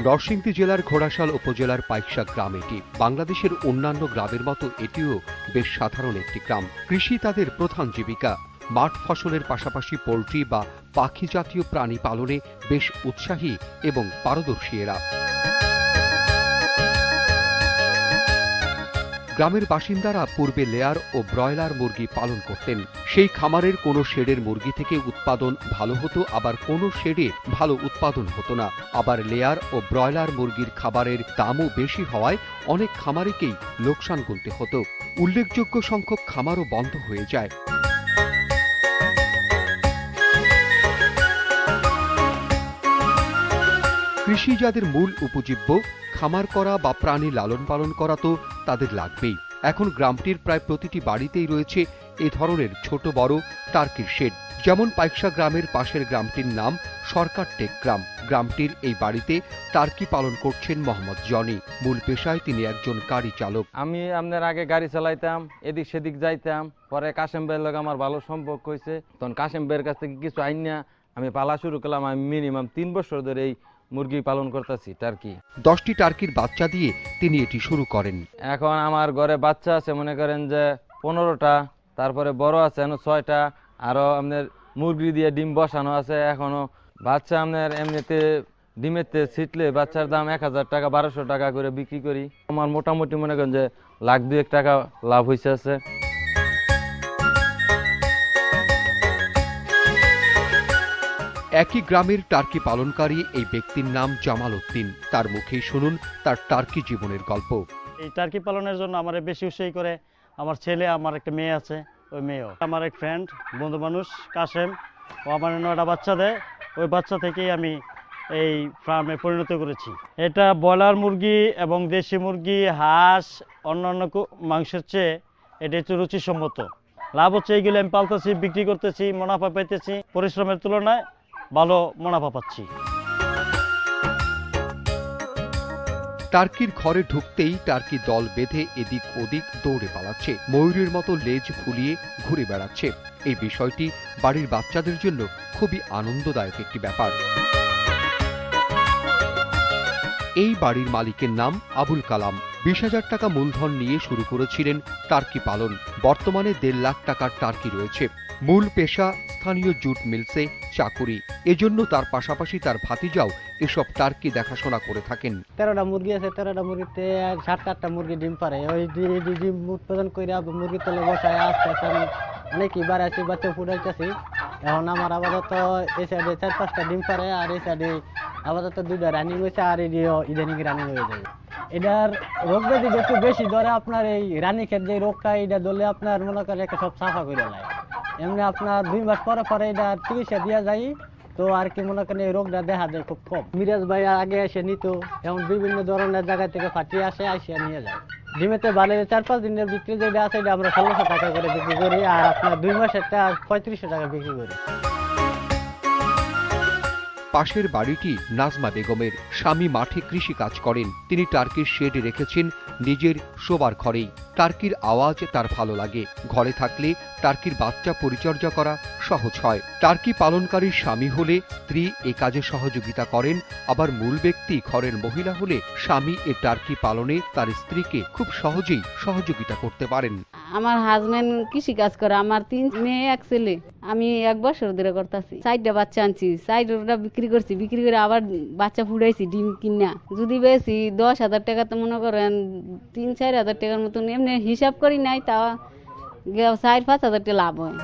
নরসিংদী জেলার ঘোড়াশাল উপজেলার পাইকশা গ্রাম এটি। বাংলাদেশের অন্যান্য গ্রামের মতো এটিও বেশ সাধারণ একটি গ্রাম। কৃষি তাদের প্রধান জীবিকা। মাঠ ফসলের পাশাপাশি পোল্ট্রি বা পাখি জাতীয় প্রাণী পালনে বেশ উৎসাহী এবং পারদর্শী এরা। গ্রামের বাসিন্দারা পূর্বে লেয়ার ও ব্রয়লার মুরগি পালন করতেন। সেই খামারের কোনো শেডের মুরগি থেকে উৎপাদন ভালো হতো, আবার কোনো শেডে ভালো উৎপাদন হতো না। আবার লেয়ার ও ব্রয়লার মুরগির খাবারের দামও বেশি হওয়ায় অনেক খামারিকেই লোকসান গুনতে হতো। উল্লেখযোগ্য সংখ্যক খামারও বন্ধ হয়ে যায়। কৃষি যাদের মূল উপজীব্য, খামার করা বা প্রাণী লালন পালন করা তো তাদের লাগবেই। এখন গ্রামটির প্রায় প্রতিটি বাড়িতেই রয়েছে এ ধরনের ছোট বড় টার্কির শেড। যেমন পাইকশা গ্রামের পাশের গ্রামটির নাম সরকার টেক গ্রাম। গ্রামটির এই বাড়িতে টার্কি পালন করছেন মোহাম্মদ জনি। মূল পেশায় তিনি একজন গাড়ি চালক। আমি আপনার আগে গাড়ি চালাইতাম, এদিক সেদিক যাইতাম। পরে কাশেম ভাইয়ের লগে আমার ভালো সম্পর্ক হয়েছে, তখন কাশেম ভাইয়ের কাছ থেকে কিছু আইন না আমি পালা শুরু করলাম। আমি মিনিমাম 3 বছর ধরে এই মুরগি পালন করতেছি টার্কি। 10টি টার্কির বাচ্চা দিয়ে তিনি এটি শুরু করেন। এখন আমার ঘরে বাচ্চা আছে মনে করেন যে 15টা, তারপরে বড় আছে 6টা, আরো আপনার মুরগি দিয়ে ডিম বসানো আছে। এখনো বাচ্চা আপনার এমনিতে ডিমেতে ছিটলে বাচ্চার দাম 1000 টাকা 1200 টাকা করে বিক্রি করি। আমার মোটামুটি মনে করেন যে লাখ 2 টাকা লাভ হয়েছে আছে। একই গ্রামের টার্কি পালনকারী এই ব্যক্তির নাম জামাল উদ্দিন। তার মুখেই শুনুন তার টার্কি জীবনের গল্প। এই টার্কি পালনের জন্য আমার বেশি উৎসাহী করে আমার ছেলে, আমার একটা মেয়ে আছে, ওই মেয়েও। আমার এক ফ্রেন্ড বন্ধু মানুষ কাশেম, ও আমার 9টা বাচ্চা দেয়। ওই বাচ্চা থেকেই আমি এই ফার্মে পরিণত করেছি। এটা ব্রয়লার মুরগি এবং দেশি মুরগি, হাঁস, অন্যান্য মাংসের চেয়ে এটা একটু রুচিসম্মত। লাভ হচ্ছে এইগুলো আমি পালতেছি, বিক্রি করতেছি, মুনাফা পাইতেছি। পরিশ্রমের তুলনায় ভালো মুনাফা পাচ্ছি। টার্কির ঘরে ঢুকতেই টার্কি দল বেঁধে এদিক ওদিক দৌড়ে পালাচ্ছে, ময়ূরের মতো লেজ ফুলিয়ে ঘুরে বেড়াচ্ছে। এই বিষয়টি বাড়ির বাচ্চাদের জন্য খুবই আনন্দদায়ক একটি ব্যাপার। এই বাড়ির মালিকের নাম আবুল কালাম। 20,000 টাকা মূলধন নিয়ে শুরু করেছিলেন টার্কি পালন। বর্তমানে 1.5 লাখ টাকার টার্কি রয়েছে। মূল পেশা স্থানীয় জুট মিলসে চাকুরি। এজন্য তার পাশাপাশি তার ভাতিজাও এসব টার্কি দেখাশোনা করে থাকেন। 13টা মুরগি আছে, 13টা মুরগিতে 7-8টা মুরগি ডিম পারে। ওই ডিম উৎপাদন করে মুরগি তলে বসায় আস্তে আস্তে আমি অনেকই বাড়াচ্ছি, বাচ্চা ফুটাইতেছি। এখন আমার আপাতত এই সাইডে 4-5টা ডিম পারে, আর এই সাইডে আপাতত 2টা রানিং হয়েছে, আর এদিও ইদানিং রানিং হয়ে যাবে। এটার রোগ ব্যাধি একটু বেশি ধরে। আপনার এই রানীক্ষেত যে রোগটা, এটা ধরলে আপনার মনে করেন একটা সব সাফা করে নেয়। এমনি আপনার 2 মাস পরে পরে এটা চিকিৎসা দেওয়া যায়, তো আর কি মনে করেন এই রোগটা দেখা যায় খুব কম। মিরাজ ভাই আগে এসে নিত, এখন বিভিন্ন ধরনের জায়গা থেকে ফাটিয়ে আসিয়া নিয়ে যায়। ডিমেতে ভালো 4-5 দিনের বিক্রি যেটা আছে এটা আমরা 1600 টাকা করে বিক্রি করি, আর আপনার 2 মাসেরটা 3500 টাকা বিক্রি করি। পাশের বাড়িটি নাজমা বেগমের। স্বামী মাঠে কৃষি কাজ করেন। তিনি টার্কির শেড রেখেছেন নিজের শোবার ঘরেই। টার্কির আওয়াজ তার ভালো লাগে। ঘরে থাকলে টার্কির বাচ্চা পরিচর্যা করা সহজ হয়। টার্কি পালনকারীর স্বামী হলে স্ত্রী এ কাজে সহযোগিতা করেন, আবার মূল ব্যক্তি ঘরের মহিলা হলে স্বামী এ টার্কি পালনে তার স্ত্রীকে খুব সহজেই সহযোগিতা করতে পারেন। আমার হাজবেন্ড কৃষি কাজ করে, আমার 3 মেয়ে 1 ছেলে। আমি 1 বছর ধরে করতেছি। 4টা বাচ্চা আনছি, 4টা বিক্রি করছি, বিক্রি করে আবার বাচ্চা ফুটাইছি ডিম কিনা। যদি বেশি 10,000 টাকা, তো মনে করেন 3-4 হাজার টাকার মতন, এমনি হিসাব করি নাই, তা 4-5 হাজার টাকা লাভ হয়।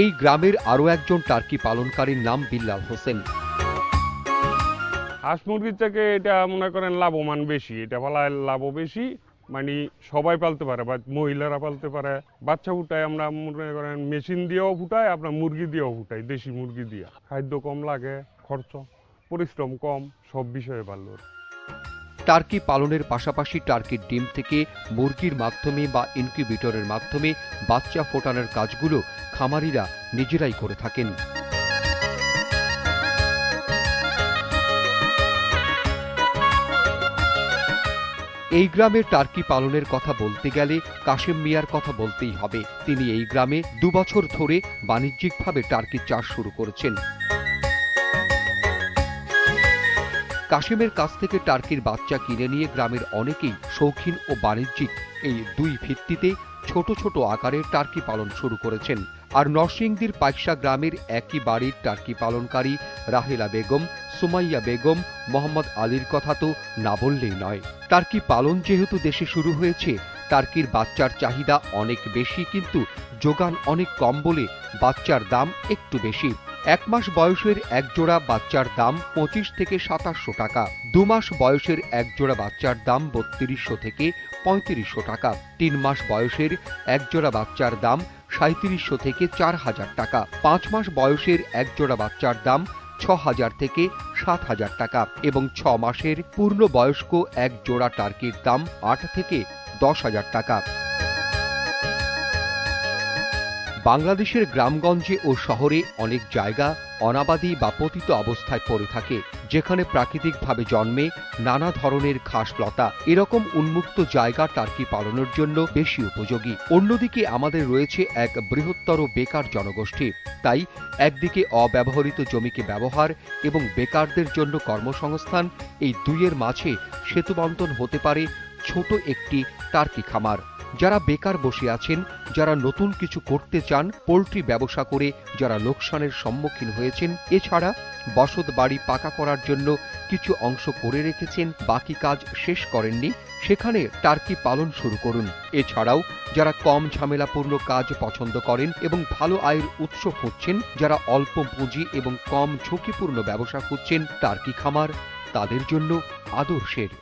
এই গ্রামের আরো একজন টার্কি পালনকারীর নাম বিল্লাল হোসেন। হাঁস মুরগির থেকে এটা মনে করেন লাভবান বেশি, এটা পালায় লাভও বেশি। মানে সবাই পালতে পারে, বা মহিলারা পালতে পারে। বাচ্চা ফুটায় আমরা মনে করেন মেশিন দিয়েও ফুটাই, আপনার মুরগি দিয়েও ফুটাই, দেশি মুরগি দিয়ে। খাদ্য কম লাগে, খরচ, পরিশ্রম কম, সব বিষয়ে ভালো। টার্কি পালনের পাশাপাশি টার্কির ডিম থেকে মুরগির মাধ্যমে বা ইনকিউবেটরের মাধ্যমে বাচ্চা ফোটানোর কাজগুলো খামারিরা নিজেরাই করে থাকেন। এই গ্রামে টার্কি পালনের কথা বলতে গেলে কাশেম মিয়ার কথা বলতেই হবে। তিনি এই গ্রামে 2 বছর ধরে বাণিজ্যিকভাবে টার্কি চাষ শুরু করেছেন। কাশেমের কাছ থেকে টার্কির বাচ্চা কিনে নিয়ে গ্রামের অনেকেই শৌখিন ও বাণিজ্যিক এই দুই ভিত্তিতে ছোট ছোট আকারে টার্কি পালন শুরু করেছেন। আর নরসিংদীর পাইকশা গ্রামের একই বাড়ির টার্কি পালনকারী রাহেলা বেগম, সুমাইয়া বেগম, মোহাম্মদ আলীর কথা তো না বললেই নয়। টার্কি পালন যেহেতু দেশে শুরু হয়েছে, টার্কির বাচ্চার চাহিদা অনেক বেশি, কিন্তু যোগান অনেক কম বলে বাচ্চার দাম একটু বেশি। 1 মাস বয়সের এক জোড়া বাচ্চার দাম 25 থেকে 2700 টাকা, 2 মাস বয়সের এক জোড়া বাচ্চার দাম 3200 থেকে 3500 টাকা, 3 মাস বয়সের এক জোড়া বাচ্চার দাম 3700 থেকে 4000 টাকা, 5 মাস বয়সের এক জোড়া বাচ্চার দাম 6000 থেকে 7000 টাকা এবং 6 মাসের পূর্ণবয়স্ক এক জোড়া টার্কির দাম 8 থেকে 10,000 টাকা। বাংলাদেশের গ্রামগঞ্জে ও শহরে অনেক জায়গা অনাবাদি বা পতিত অবস্থায় পড়ে থাকে, যেখানে প্রাকৃতিকভাবে জন্মে নানা ধরনের ঘাসলতা। এরকম উন্মুক্ত জায়গা টার্কি পালনের জন্য বেশি উপযোগী। অন্যদিকে আমাদের রয়েছে এক বৃহত্তর বেকার জনগোষ্ঠী। তাই একদিকে অব্যবহৃত জমিকে ব্যবহার এবং বেকারদের জন্য কর্মসংস্থান, এই দুইয়ের মাঝে সেতুবন্ধন হতে পারে ছোট একটি টার্কি খামার। যারা বেকার বসে আছেন, যারা নতুন কিছু করতে চান, পোল্ট্রি ব্যবসা করে যারা লোকসানের সম্মুখীন হয়েছেন, এছাড়া বসত বাড়ি পাকা করার জন্য কিছু অংশ করে রেখেছেন, বাকি কাজ শেষ করেননি, সেখানে টার্কি পালন শুরু করুন। এছাড়াও যারা কম ঝামেলাপূর্ণ কাজ পছন্দ করেন এবং ভালো আয়ের উৎস খুঁজছেন, যারা অল্প পুঁজি এবং কম ঝুঁকিপূর্ণ ব্যবসা খুঁজছেন, টার্কি খামার তাদের জন্য আদর্শের।